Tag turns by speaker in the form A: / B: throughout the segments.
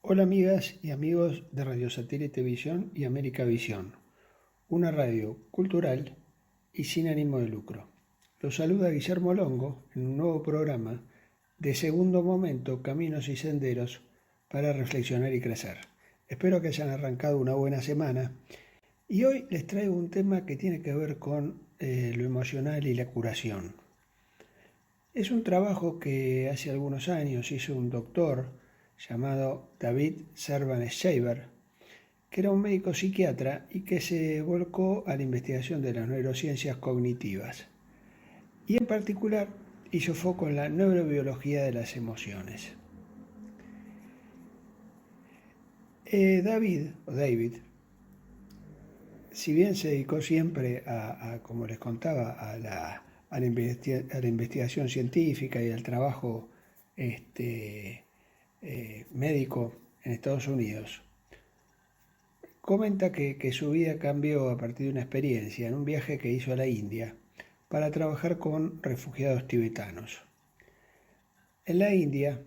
A: Hola amigas y amigos de Radio Satélite Visión y América Visión, una radio cultural y sin ánimo de lucro. Los saluda Guillermo Longo en un nuevo programa de Segundo Momento, Caminos y Senderos para reflexionar y crecer. Espero que hayan arrancado una buena semana y hoy les traigo un tema que tiene que ver con lo emocional y la curación. Es un trabajo que hace algunos años hizo un doctor llamado David Servan-Schreiber, que era un médico psiquiatra y que se volcó a la investigación de las neurociencias cognitivas. Y en particular hizo foco en la neurobiología de las emociones. David, si bien se dedicó siempre como les contaba, a la investigación científica y al trabajo médico en Estados Unidos, comenta que su vida cambió a partir de una experiencia en un viaje que hizo a la India para trabajar con refugiados tibetanos. En la India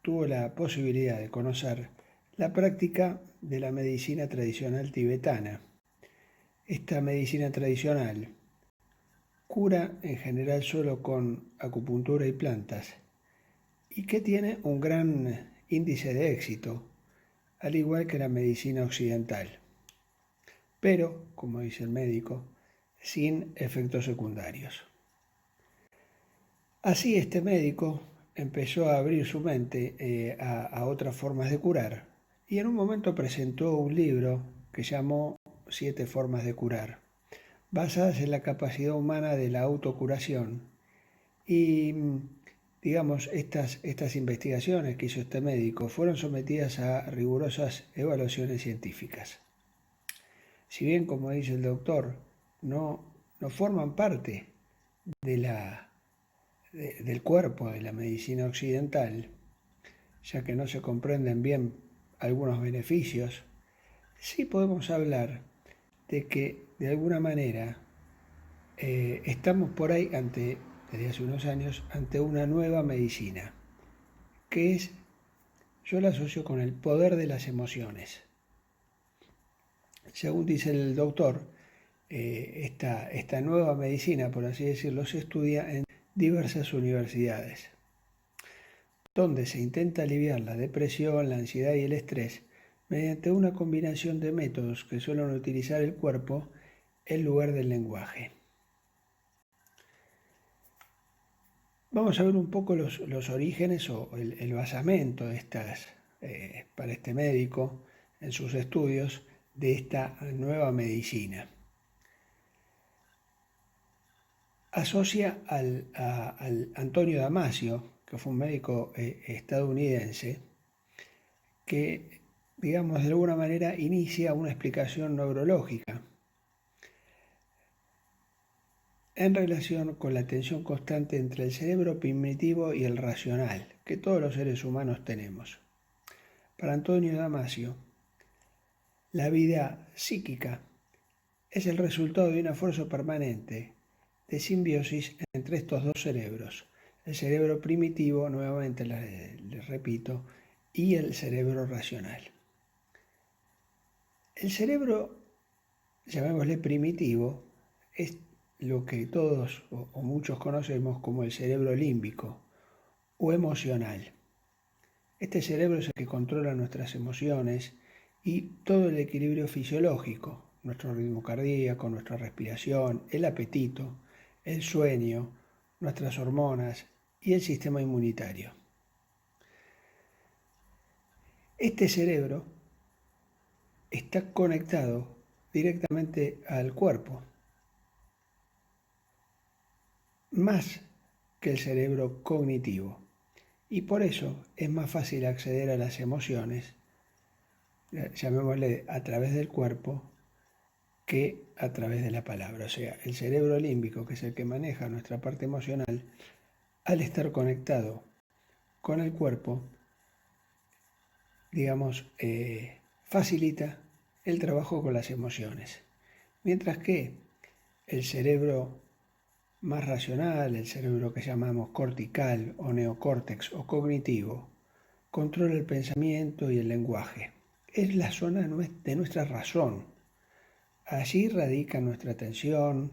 A: tuvo la posibilidad de conocer la práctica de la medicina tradicional tibetana. Esta medicina tradicional cura en general solo con acupuntura y plantas y que tiene un gran índice de éxito, al igual que la medicina occidental, pero, como dice el médico, sin efectos secundarios. Así este médico empezó a abrir su mente a otras formas de curar y en un momento presentó un libro que llamó Siete formas de curar, basadas en la capacidad humana de la autocuración. Y digamos, estas investigaciones que hizo este médico fueron sometidas a rigurosas evaluaciones científicas. Si bien, como dice el doctor, no forman parte de del cuerpo de la medicina occidental, ya que no se comprenden bien algunos beneficios, sí podemos hablar de que de alguna manera estamos por ahí desde hace unos años, ante una nueva medicina, que es, yo la asocio con el poder de las emociones. Según dice el doctor, esta nueva medicina, por así decirlo, se estudia en diversas universidades, donde se intenta aliviar la depresión, la ansiedad y el estrés mediante una combinación de métodos que suelen utilizar el cuerpo en lugar del lenguaje. Vamos a ver un poco los orígenes o el basamento de para este médico en sus estudios de esta nueva medicina. Asocia al Antonio Damasio, que fue un médico estadounidense, que, digamos, de alguna manera inicia una explicación neurológica en relación con la tensión constante entre el cerebro primitivo y el racional, que todos los seres humanos tenemos. Para Antonio Damasio, la vida psíquica es el resultado de un esfuerzo permanente de simbiosis entre estos dos cerebros, el cerebro primitivo, nuevamente les repito, y el cerebro racional. El cerebro, llamémosle primitivo, es lo que todos o muchos conocemos como el cerebro límbico o emocional. Este cerebro es el que controla nuestras emociones y todo el equilibrio fisiológico, nuestro ritmo cardíaco, nuestra respiración, el apetito, el sueño, nuestras hormonas y el sistema inmunitario. Este cerebro está conectado directamente al cuerpo, más que el cerebro cognitivo, y por eso es más fácil acceder a las emociones, llamémosle a través del cuerpo, que a través de la palabra. O sea, el cerebro límbico, que es el que maneja nuestra parte emocional, al estar conectado con el cuerpo, digamos, facilita el trabajo con las emociones. Mientras que el cerebro más racional, el cerebro que llamamos cortical o neocórtex o cognitivo, controla el pensamiento y el lenguaje. Es la zona de nuestra razón. Allí radica nuestra atención,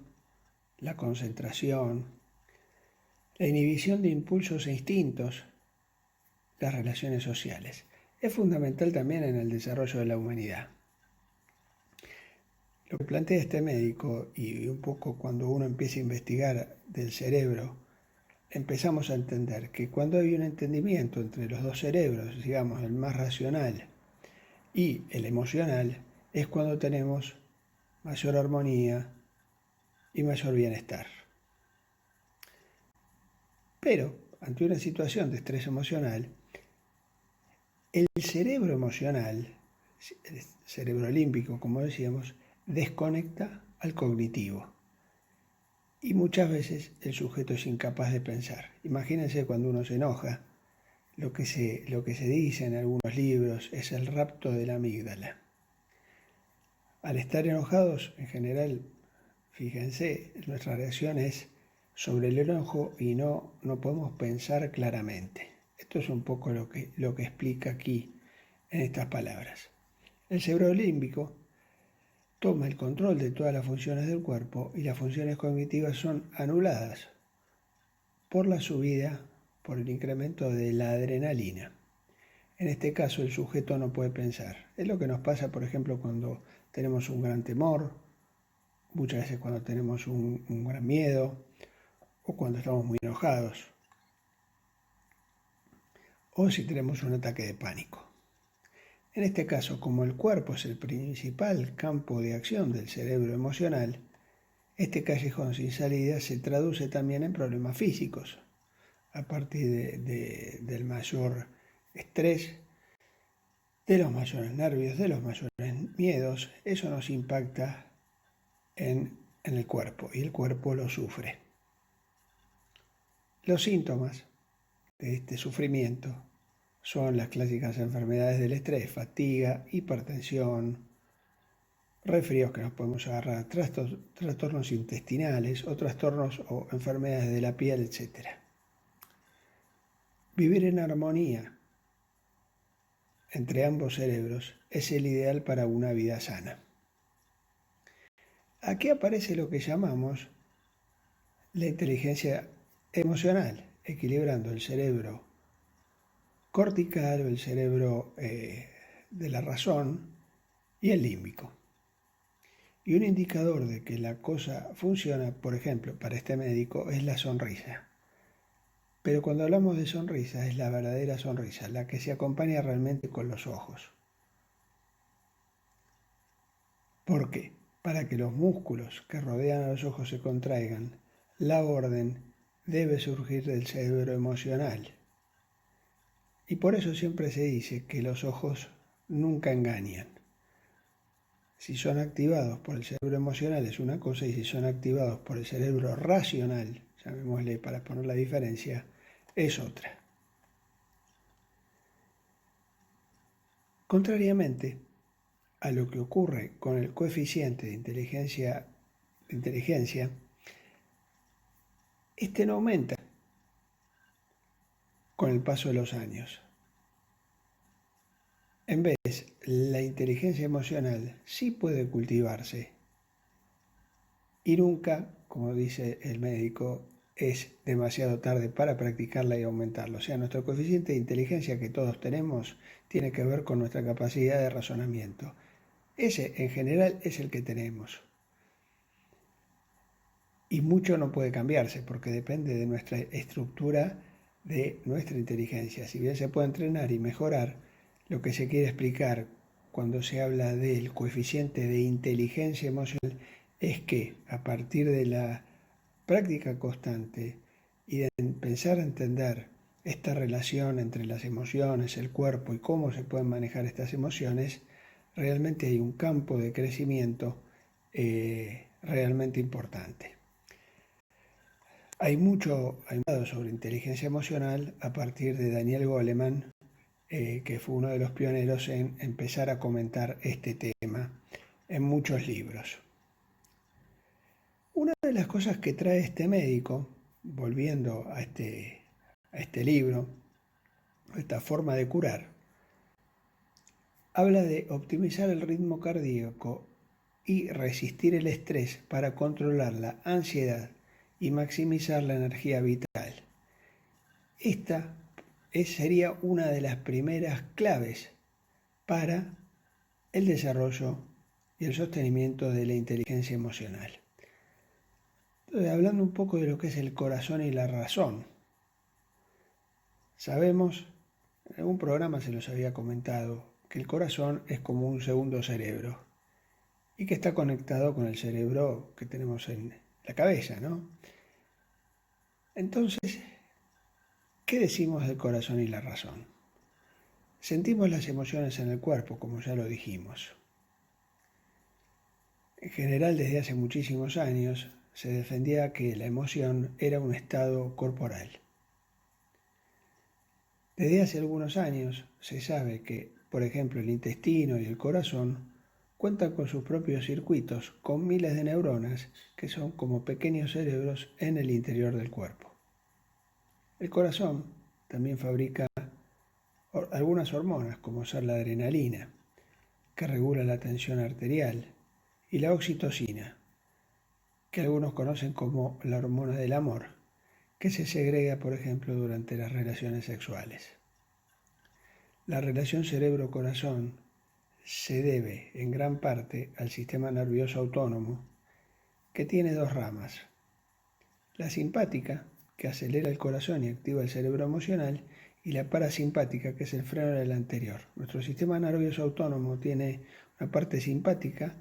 A: la concentración, la inhibición de impulsos e instintos, las relaciones sociales. Es fundamental también en el desarrollo de la humanidad. Lo que plantea este médico, y un poco cuando uno empieza a investigar del cerebro, empezamos a entender que cuando hay un entendimiento entre los dos cerebros, digamos el más racional y el emocional, es cuando tenemos mayor armonía y mayor bienestar. Pero, ante una situación de estrés emocional, el cerebro emocional, el cerebro límbico, como decíamos, desconecta al cognitivo. Y muchas veces el sujeto es incapaz de pensar. Imagínense cuando uno se enoja, lo que se dice en algunos libros es el rapto de la amígdala. Al estar enojados, en general, fíjense, nuestra reacción es sobre el enojo y no podemos pensar claramente. Esto es un poco lo que explica aquí en estas palabras. El cerebro límbico toma el control de todas las funciones del cuerpo y las funciones cognitivas son anuladas por la subida, por el incremento de la adrenalina. En este caso el sujeto no puede pensar. Es lo que nos pasa, por ejemplo, cuando tenemos un gran temor, muchas veces cuando tenemos un gran miedo o cuando estamos muy enojados o si tenemos un ataque de pánico. En este caso, como el cuerpo es el principal campo de acción del cerebro emocional, este callejón sin salida se traduce también en problemas físicos. A partir del mayor estrés, de los mayores nervios, de los mayores miedos, eso nos impacta en el cuerpo y el cuerpo lo sufre. Los síntomas de este sufrimiento son las clásicas enfermedades del estrés, fatiga, hipertensión, resfríos que nos podemos agarrar, trastornos intestinales o trastornos o enfermedades de la piel, etc. Vivir en armonía entre ambos cerebros es el ideal para una vida sana. Aquí aparece lo que llamamos la inteligencia emocional, equilibrando el cerebro cortical o el cerebro de la razón y el límbico. Y un indicador de que la cosa funciona, por ejemplo, para este médico, es la sonrisa. Pero cuando hablamos de sonrisa, es la verdadera sonrisa, la que se acompaña realmente con los ojos. ¿Por qué? Para que los músculos que rodean a los ojos se contraigan, la orden debe surgir del cerebro emocional. Y por eso siempre se dice que los ojos nunca engañan. Si son activados por el cerebro emocional es una cosa y si son activados por el cerebro racional, llamémosle para poner la diferencia, es otra. Contrariamente a lo que ocurre con el coeficiente de inteligencia, este no aumenta con el paso de los años. En vez, la inteligencia emocional sí puede cultivarse y nunca, como dice el médico, es demasiado tarde para practicarla y aumentarla. O sea, nuestro coeficiente de inteligencia que todos tenemos tiene que ver con nuestra capacidad de razonamiento. Ese, en general, es el que tenemos. Y mucho no puede cambiarse porque depende de nuestra estructura, de nuestra inteligencia. Si bien se puede entrenar y mejorar, lo que se quiere explicar cuando se habla del coeficiente de inteligencia emocional es que a partir de la práctica constante y de pensar a entender esta relación entre las emociones, el cuerpo y cómo se pueden manejar estas emociones, realmente hay un campo de crecimiento realmente importante. Hay mucho sobre inteligencia emocional a partir de Daniel Goleman, que fue uno de los pioneros en empezar a comentar este tema en muchos libros. Una de las cosas que trae este médico, volviendo a este libro, esta forma de curar, habla de optimizar el ritmo cardíaco y resistir el estrés para controlar la ansiedad y maximizar la energía vital. Esta sería una de las primeras claves para el desarrollo y el sostenimiento de la inteligencia emocional. Entonces, hablando un poco de lo que es el corazón y la razón, sabemos, en algún programa se los había comentado, que el corazón es como un segundo cerebro y que está conectado con el cerebro que tenemos en la cabeza, ¿no? Entonces, ¿qué decimos del corazón y la razón? Sentimos las emociones en el cuerpo, como ya lo dijimos. En general, desde hace muchísimos años, se defendía que la emoción era un estado corporal. Desde hace algunos años se sabe que, por ejemplo, el intestino y el corazón cuentan con sus propios circuitos, con miles de neuronas que son como pequeños cerebros en el interior del cuerpo. El corazón también fabrica algunas hormonas, como ser la adrenalina, que regula la tensión arterial, y la oxitocina, que algunos conocen como la hormona del amor, que se segrega, por ejemplo, durante las relaciones sexuales. La relación cerebro-corazón se debe en gran parte al sistema nervioso autónomo, que tiene dos ramas. La simpática, que acelera el corazón y activa el cerebro emocional, y la parasimpática, que es el freno del anterior. Nuestro sistema nervioso autónomo tiene una parte simpática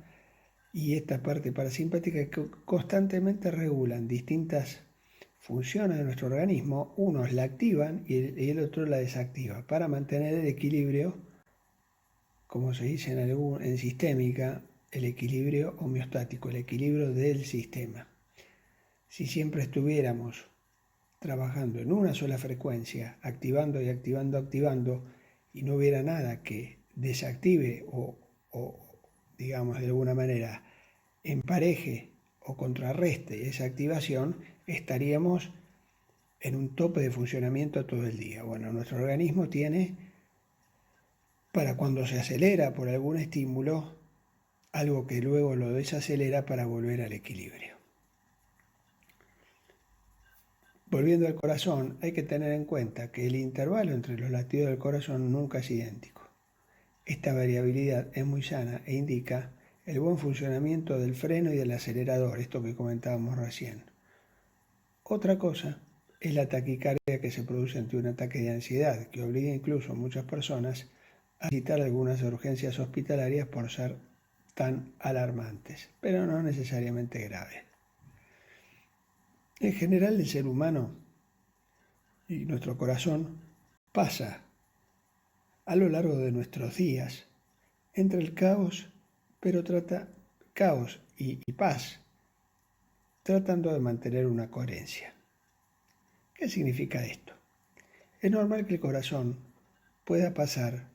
A: y esta parte parasimpática que constantemente regulan distintas funciones de nuestro organismo. Unos la activan y el otro la desactiva para mantener el equilibrio, como se dice en sistémica, el equilibrio homeostático, el equilibrio del sistema. Si siempre estuviéramos trabajando en una sola frecuencia, activando y activando, y no hubiera nada que desactive o digamos de alguna manera empareje o contrarreste esa activación, estaríamos en un tope de funcionamiento todo el día. Bueno, nuestro organismo tiene, para cuando se acelera por algún estímulo, algo que luego lo desacelera para volver al equilibrio. Volviendo al corazón, hay que tener en cuenta que el intervalo entre los latidos del corazón nunca es idéntico. Esta variabilidad es muy sana e indica el buen funcionamiento del freno y del acelerador, esto que comentábamos recién. Otra cosa es la taquicardia que se produce ante un ataque de ansiedad, que obliga incluso a muchas personas a visitar algunas urgencias hospitalarias por ser tan alarmantes, pero no necesariamente graves. En general, el ser humano y nuestro corazón pasa a lo largo de nuestros días entre el caos, pero caos y paz, tratando de mantener una coherencia. ¿Qué significa esto? Es normal que el corazón pueda pasar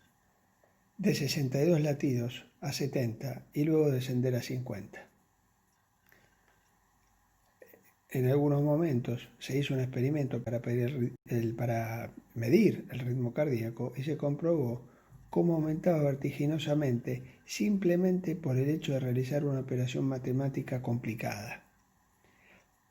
A: de 62 latidos a 70 y luego descender a 50. En algunos momentos se hizo un experimento para medir el ritmo cardíaco y se comprobó cómo aumentaba vertiginosamente simplemente por el hecho de realizar una operación matemática complicada.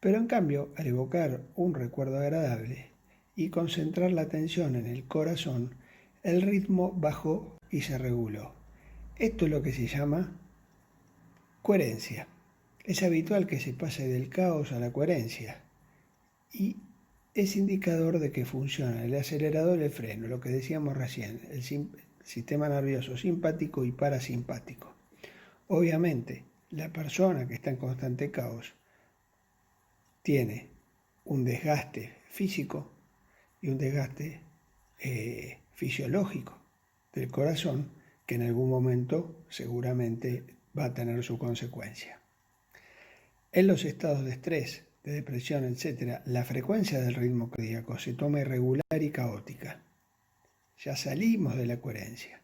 A: Pero en cambio, al evocar un recuerdo agradable y concentrar la atención en el corazón, el ritmo bajó y se reguló. Esto es lo que se llama coherencia. Es habitual que se pase del caos a la coherencia y es indicador de que funciona el acelerador y el freno, lo que decíamos recién, el sistema nervioso simpático y parasimpático. Obviamente, la persona que está en constante caos tiene un desgaste físico y un desgaste fisiológico del corazón que en algún momento seguramente va a tener su consecuencia. En los estados de estrés, de depresión, etc., la frecuencia del ritmo cardíaco se toma irregular y caótica. Ya salimos de la coherencia.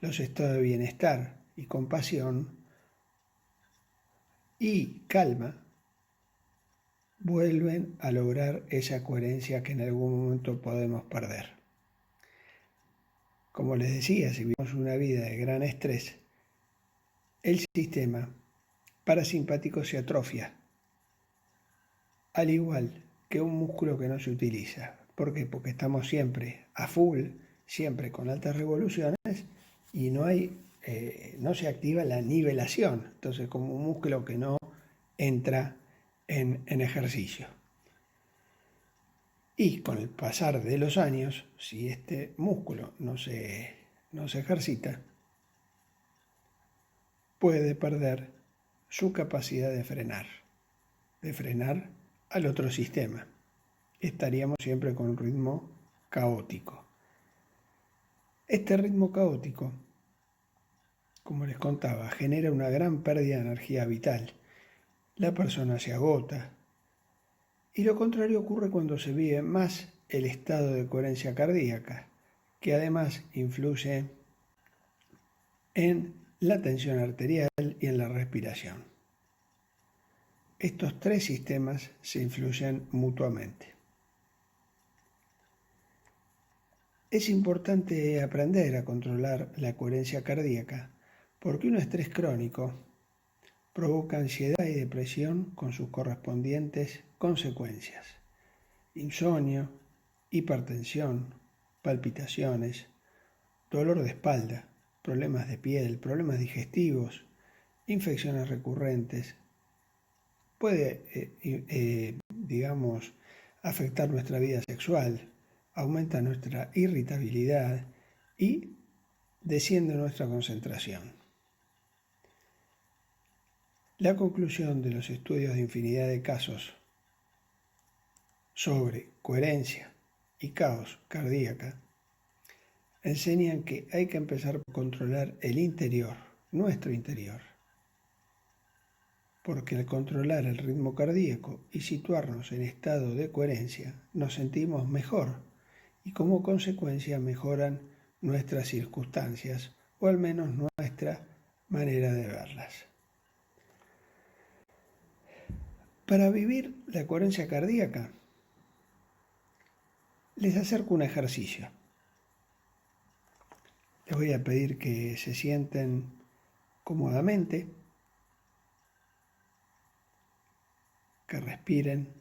A: Los estados de bienestar y compasión y calma vuelven a lograr esa coherencia que en algún momento podemos perder. Como les decía, si vivimos una vida de gran estrés, el sistema parasimpático se atrofia, al igual que un músculo que no se utiliza. ¿Por qué? Porque estamos siempre a full, siempre con altas revoluciones y no se activa la nivelación. Entonces, como un músculo que no entra en ejercicio. Y con el pasar de los años, si este músculo no se ejercita, puede perder su capacidad de frenar al otro sistema. Estaríamos siempre con un ritmo caótico. Este ritmo caótico, como les contaba, genera una gran pérdida de energía vital. La persona se agota. Y lo contrario ocurre cuando se vive más el estado de coherencia cardíaca, que además influye en la tensión arterial y en la respiración. Estos tres sistemas se influyen mutuamente. Es importante aprender a controlar la coherencia cardíaca porque un estrés crónico provoca ansiedad y depresión con sus correspondientes consecuencias: insomnio, hipertensión, palpitaciones, dolor de espalda, problemas de piel, problemas digestivos, infecciones recurrentes. Puede, afectar nuestra vida sexual, aumenta nuestra irritabilidad y desciende nuestra concentración. La conclusión de los estudios de infinidad de casos sobre coherencia y caos cardíaca enseñan que hay que empezar por controlar el interior, nuestro interior, porque al controlar el ritmo cardíaco y situarnos en estado de coherencia, nos sentimos mejor y como consecuencia mejoran nuestras circunstancias o al menos nuestra manera de verlas. Para vivir la coherencia cardíaca, les acerco un ejercicio. Les voy a pedir que se sienten cómodamente, que respiren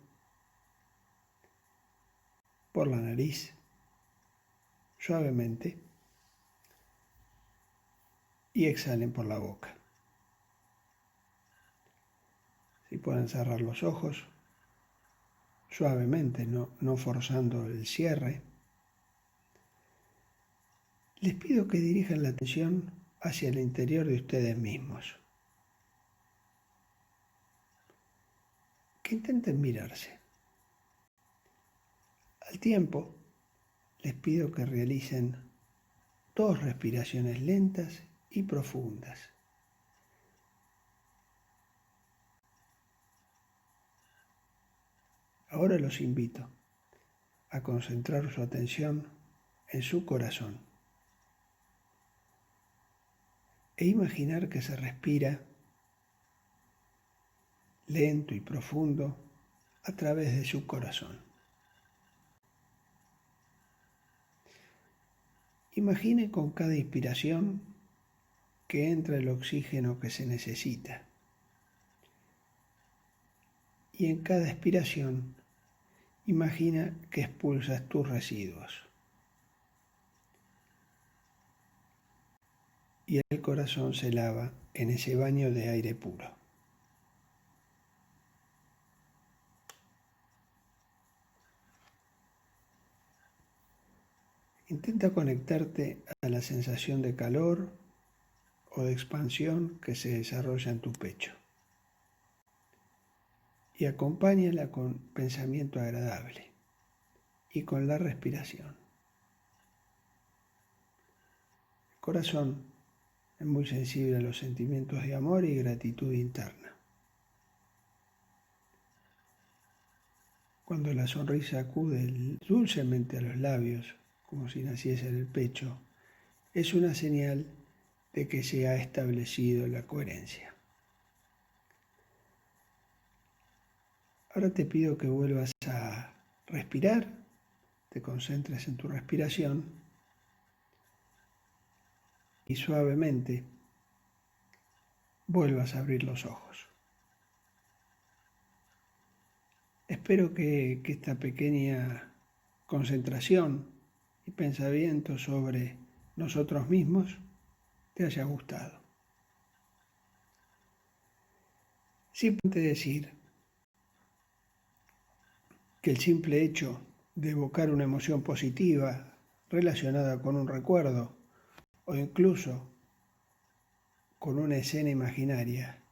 A: por la nariz suavemente y exhalen por la boca. Si pueden cerrar los ojos suavemente, no forzando el cierre, les pido que dirijan la atención hacia el interior de ustedes mismos. Que intenten mirarse. Al tiempo, les pido que realicen 2 respiraciones lentas y profundas. Ahora los invito a concentrar su atención en su corazón e imaginar que se respira lento y profundo a través de su corazón. Imagine con cada inspiración que entra el oxígeno que se necesita y en cada expiración imagina que expulsas tus residuos y el corazón se lava en ese baño de aire puro. Intenta conectarte a la sensación de calor o de expansión que se desarrolla en tu pecho y acompáñala con pensamiento agradable y con la respiración. El corazón es muy sensible a los sentimientos de amor y gratitud interna. Cuando la sonrisa acude dulcemente a los labios, como si naciese en el pecho, es una señal de que se ha establecido la coherencia. Ahora te pido que vuelvas a respirar, te concentres en tu respiración y suavemente vuelvas a abrir los ojos. Espero que esta pequeña concentración y pensamiento sobre nosotros mismos te haya gustado. Simplemente decir que el simple hecho de evocar una emoción positiva relacionada con un recuerdo o incluso con una escena imaginaria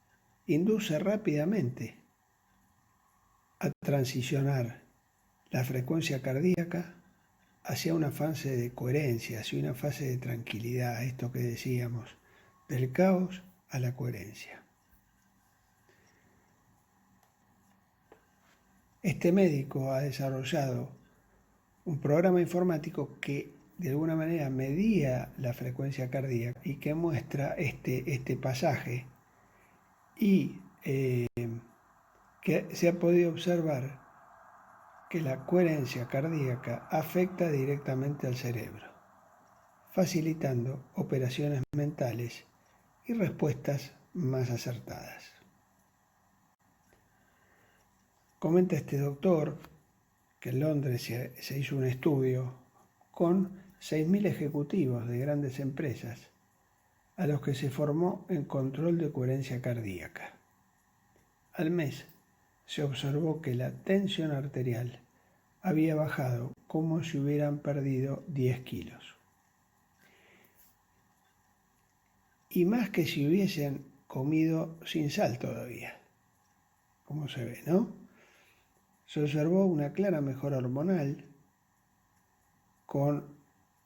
A: induce rápidamente a transicionar la frecuencia cardíaca hacia una fase de coherencia, hacia una fase de tranquilidad, esto que decíamos, del caos a la coherencia. Este médico ha desarrollado un programa informático que de alguna manera medía la frecuencia cardíaca y que muestra este pasaje y que se ha podido observar que la coherencia cardíaca afecta directamente al cerebro, facilitando operaciones mentales y respuestas más acertadas. Comenta este doctor que en Londres se hizo un estudio con 6.000 ejecutivos de grandes empresas a los que se formó en control de coherencia cardíaca. Al mes se observó que la tensión arterial había bajado como si hubieran perdido 10 kilos. Y más que si hubiesen comido sin sal todavía, como se ve, ¿no? Se observó una clara mejora hormonal con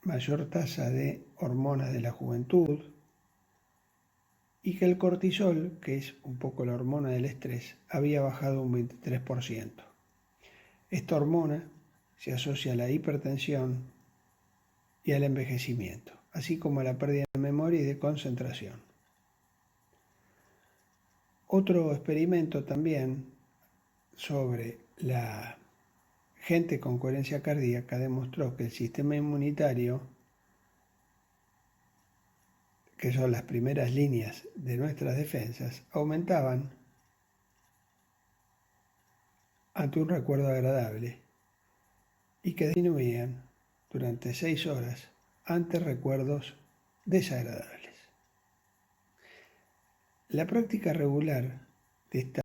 A: mayor tasa de hormonas de la juventud y que el cortisol, que es un poco la hormona del estrés, había bajado un 23%. Esta hormona se asocia a la hipertensión y al envejecimiento, así como a la pérdida de memoria y de concentración. Otro experimento también sobre la gente con coherencia cardíaca demostró que el sistema inmunitario, que son las primeras líneas de nuestras defensas, aumentaban ante un recuerdo agradable y que disminuían durante 6 horas ante recuerdos desagradables. La práctica regular de esta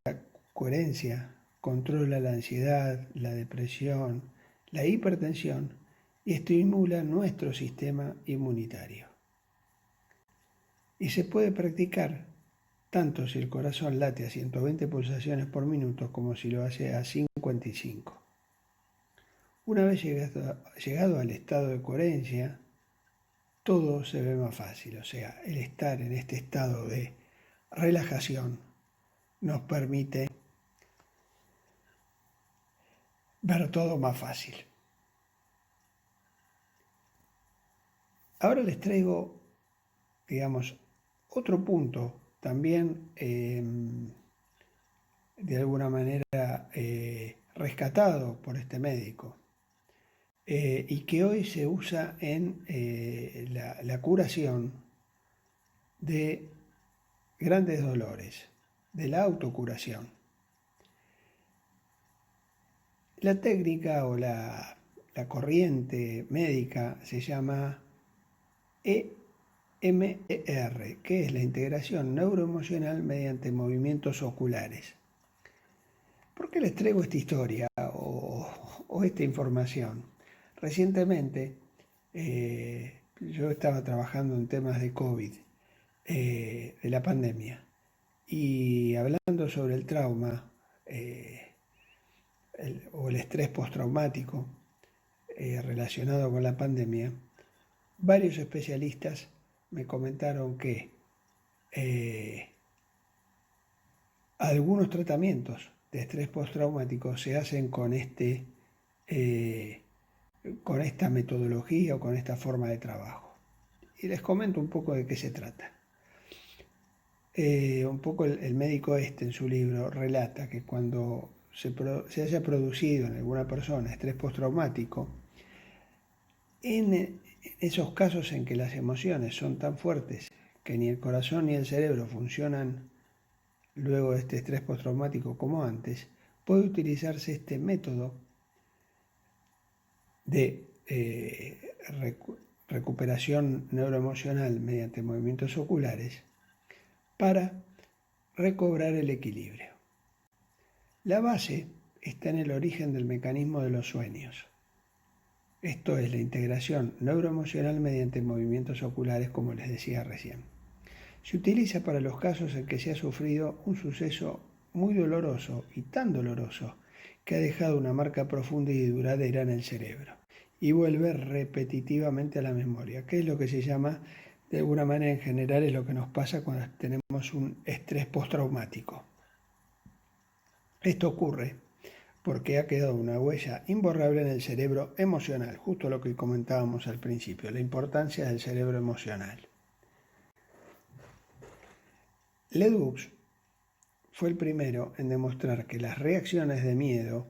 A: coherencia controla la ansiedad, la depresión, la hipertensión y estimula nuestro sistema inmunitario. Y se puede practicar tanto si el corazón late a 120 pulsaciones por minuto como si lo hace a 55. Una vez llegado al estado de coherencia, todo se ve más fácil, o sea, el estar en este estado de relajación nos permite ver todo más fácil. Ahora les traigo, digamos, otro punto también de alguna manera rescatado por este médico y que hoy se usa en la curación de grandes dolores, de la autocuración. La técnica o la corriente médica se llama EMDR, que es la integración neuroemocional mediante movimientos oculares. ¿Por qué les traigo esta historia o esta información? Recientemente yo estaba trabajando en temas de COVID, de la pandemia, y hablando sobre el trauma o el estrés postraumático relacionado con la pandemia, varios especialistas me comentaron que algunos tratamientos de estrés postraumático se hacen con esta metodología o con esta forma de trabajo. Y les comento un poco de qué se trata. Un poco el médico en su libro relata que cuando se haya producido en alguna persona estrés postraumático, En esos casos en que las emociones son tan fuertes que ni el corazón ni el cerebro funcionan luego de este estrés postraumático como antes, puede utilizarse este método de recuperación neuroemocional mediante movimientos oculares para recobrar el equilibrio. La base está en el origen del mecanismo de los sueños. Esto es la integración neuroemocional mediante movimientos oculares, como les decía recién. Se utiliza para los casos en que se ha sufrido un suceso muy doloroso y tan doloroso que ha dejado una marca profunda y duradera en el cerebro y vuelve repetitivamente a la memoria, que es lo que se llama, de alguna manera en general, es lo que nos pasa cuando tenemos un estrés postraumático. Esto ocurre porque ha quedado una huella imborrable en el cerebro emocional, justo lo que comentábamos al principio, la importancia del cerebro emocional. Ledoux fue el primero en demostrar que las reacciones de miedo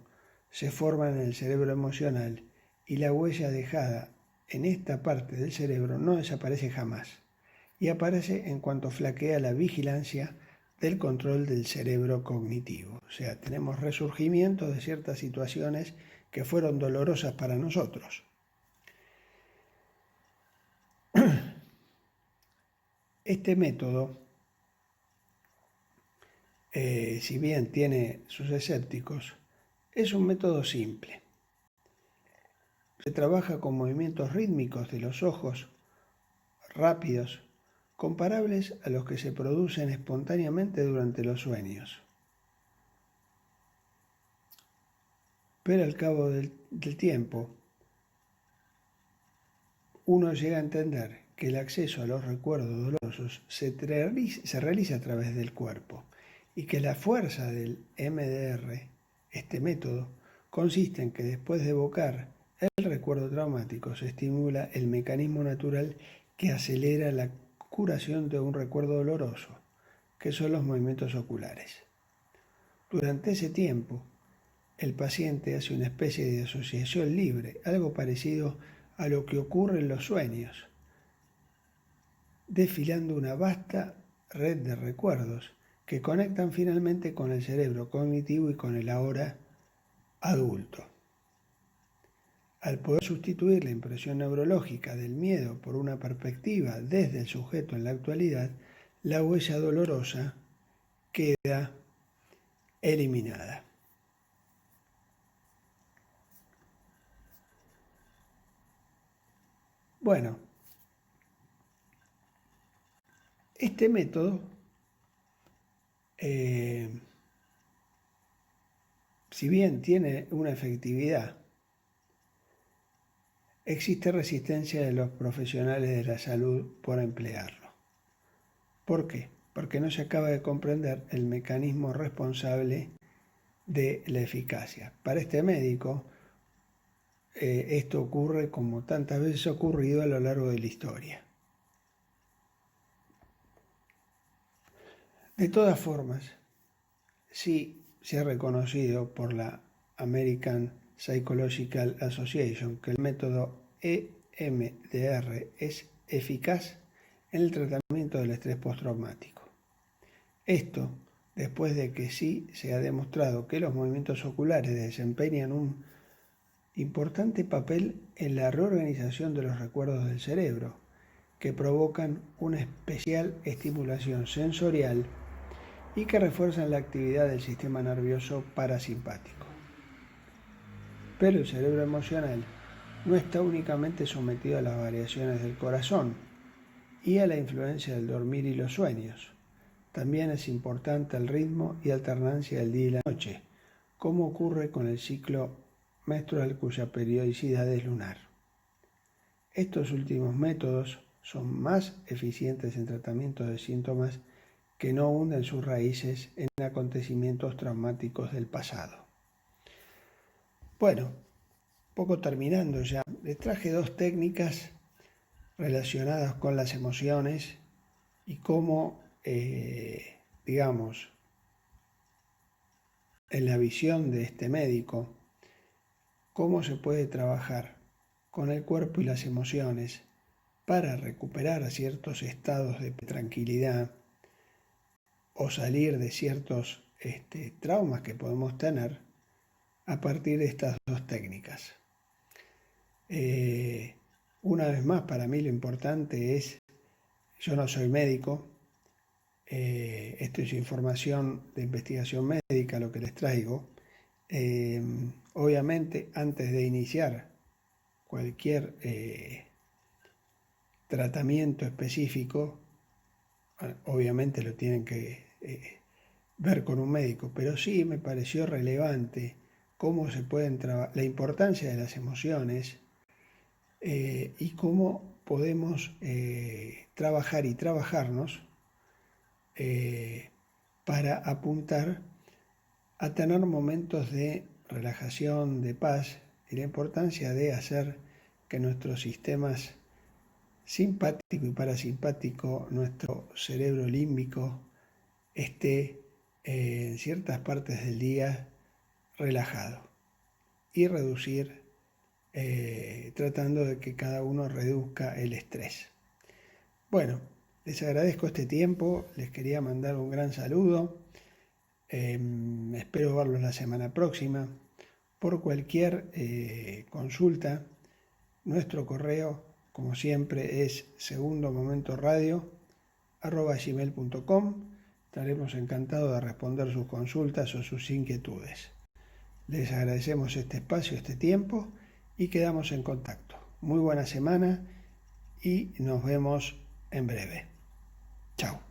A: se forman en el cerebro emocional y la huella dejada en esta parte del cerebro no desaparece jamás y aparece en cuanto flaquea la vigilancia del control del cerebro cognitivo. O sea, tenemos resurgimiento de ciertas situaciones que fueron dolorosas para nosotros. Este método, si bien tiene sus escépticos, es un método simple. Se trabaja con movimientos rítmicos de los ojos, rápidos, comparables a los que se producen espontáneamente durante los sueños. Pero al cabo del tiempo, uno llega a entender que el acceso a los recuerdos dolorosos se realiza a través del cuerpo y que la fuerza del MDR, este método, consiste en que después de evocar el recuerdo traumático se estimula el mecanismo natural que acelera la curación de un recuerdo doloroso, que son los movimientos oculares. Durante ese tiempo, el paciente hace una especie de asociación libre, algo parecido a lo que ocurre en los sueños, desfilando una vasta red de recuerdos que conectan finalmente con el cerebro cognitivo y con el ahora adulto. Al poder sustituir la impresión neurológica del miedo por una perspectiva desde el sujeto en la actualidad, la huella dolorosa queda eliminada. Bueno, este método, si bien tiene una efectividad, existe resistencia de los profesionales de la salud por emplearlo. ¿Por qué? Porque no se acaba de comprender el mecanismo responsable de la eficacia. Para este médico, esto ocurre como tantas veces ha ocurrido a lo largo de la historia. De todas formas, sí se ha reconocido por la American Psychological Association que el método EMDR es eficaz en el tratamiento del estrés postraumático. Esto después de que sí se ha demostrado que los movimientos oculares desempeñan un importante papel en la reorganización de los recuerdos del cerebro, que provocan una especial estimulación sensorial y que refuerzan la actividad del sistema nervioso parasimpático. Pero el cerebro emocional no está únicamente sometido a las variaciones del corazón y a la influencia del dormir y los sueños. También es importante el ritmo y alternancia del día y la noche, como ocurre con el ciclo menstrual cuya periodicidad es lunar. Estos últimos métodos son más eficientes en tratamiento de síntomas que no hunden sus raíces en acontecimientos traumáticos del pasado. Bueno, poco terminando ya, les traje dos técnicas relacionadas con las emociones y cómo, digamos, en la visión de este médico, cómo se puede trabajar con el cuerpo y las emociones para recuperar ciertos estados de tranquilidad o salir de ciertos traumas que podemos tener a partir de estas dos técnicas. Una vez más, para mí lo importante es, yo no soy médico, esto es información de investigación médica lo que les traigo. Obviamente, antes de iniciar cualquier tratamiento específico, obviamente lo tienen que ver con un médico, pero sí me pareció relevante cómo se pueden la importancia de las emociones y cómo podemos trabajar y trabajarnos para apuntar a tener momentos de relajación, de paz, y la importancia de hacer que nuestros sistemas simpático y parasimpático, nuestro cerebro límbico, esté en ciertas partes del día relajado y reducir, tratando de que cada uno reduzca el estrés. Bueno, les agradezco este tiempo, les quería mandar un gran saludo, espero verlos la semana próxima. Por cualquier consulta, nuestro correo, como siempre, es segundomomentoradio@gmail.com. Estaremos encantados de responder sus consultas o sus inquietudes. Les agradecemos este espacio, este tiempo y quedamos en contacto. Muy buena semana y nos vemos en breve. Chao.